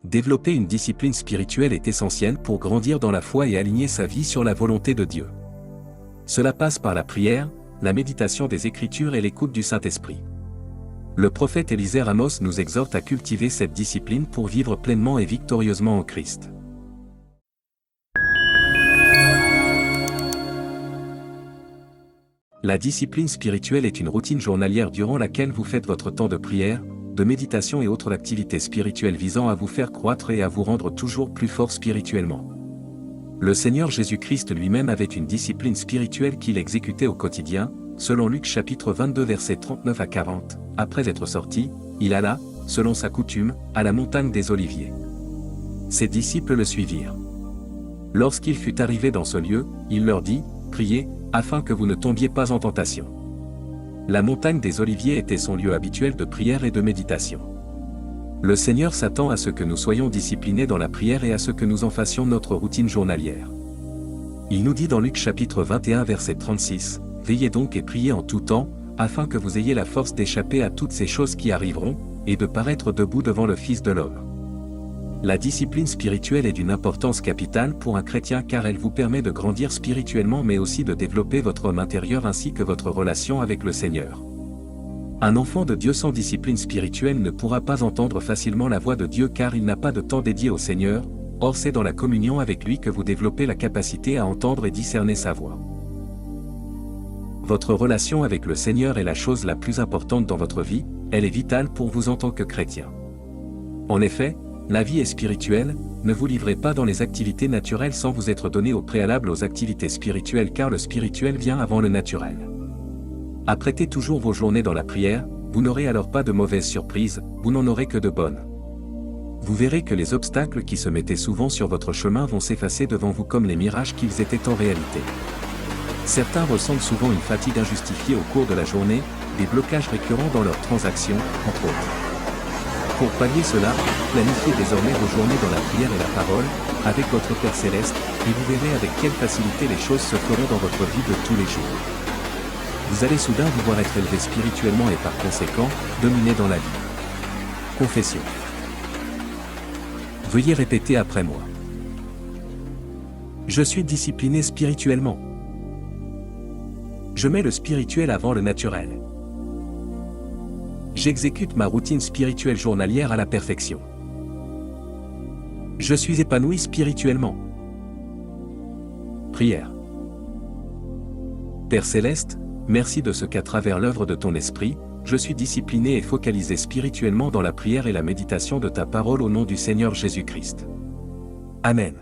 Développer une discipline spirituelle est essentiel pour grandir dans la foi et aligner sa vie sur la volonté de Dieu. Cela passe par la prière, la méditation des Écritures et l'écoute du Saint-Esprit. Le prophète Élisée Amos nous exhorte à cultiver cette discipline pour vivre pleinement et victorieusement en Christ. La discipline spirituelle est une routine journalière durant laquelle vous faites votre temps de prière, de méditation et autres activités spirituelles visant à vous faire croître et à vous rendre toujours plus fort spirituellement. Le Seigneur Jésus-Christ lui-même avait une discipline spirituelle qu'il exécutait au quotidien, selon Luc chapitre 22 versets 39 à 40. Après être sorti, il alla, selon sa coutume, à la montagne des Oliviers. Ses disciples le suivirent. Lorsqu'il fut arrivé dans ce lieu, il leur dit, « Priez, afin que vous ne tombiez pas en tentation. » La montagne des Oliviers était son lieu habituel de prière et de méditation. Le Seigneur s'attend à ce que nous soyons disciplinés dans la prière et à ce que nous en fassions notre routine journalière. Il nous dit dans Luc chapitre 21 verset 36, « Veillez donc et priez en tout temps, afin que vous ayez la force d'échapper à toutes ces choses qui arriveront, et de paraître debout devant le Fils de l'homme. » La discipline spirituelle est d'une importance capitale pour un chrétien car elle vous permet de grandir spirituellement mais aussi de développer votre homme intérieur ainsi que votre relation avec le Seigneur. Un enfant de Dieu sans discipline spirituelle ne pourra pas entendre facilement la voix de Dieu car il n'a pas de temps dédié au Seigneur, or c'est dans la communion avec lui que vous développez la capacité à entendre et discerner sa voix. Votre relation avec le Seigneur est la chose la plus importante dans votre vie, elle est vitale pour vous en tant que chrétien. En effet, la vie est spirituelle, ne vous livrez pas dans les activités naturelles sans vous être donné au préalable aux activités spirituelles car le spirituel vient avant le naturel. Apprêtez toujours vos journées dans la prière, vous n'aurez alors pas de mauvaises surprises, vous n'en aurez que de bonnes. Vous verrez que les obstacles qui se mettaient souvent sur votre chemin vont s'effacer devant vous comme les mirages qu'ils étaient en réalité. Certains ressentent souvent une fatigue injustifiée au cours de la journée, des blocages récurrents dans leurs transactions, entre autres. Pour pallier cela, planifiez désormais vos journées dans la prière et la parole, avec votre Père Céleste, et vous verrez avec quelle facilité les choses se feront dans votre vie de tous les jours. Vous allez soudain vous voir être élevé spirituellement et par conséquent, dominé dans la vie. Confession. Veuillez répéter après moi. Je suis discipliné spirituellement. Je mets le spirituel avant le naturel. J'exécute ma routine spirituelle journalière à la perfection. Je suis épanoui spirituellement. Prière. Père Céleste, merci de ce qu'à travers l'œuvre de ton esprit, je suis discipliné et focalisé spirituellement dans la prière et la méditation de ta parole au nom du Seigneur Jésus-Christ. Amen.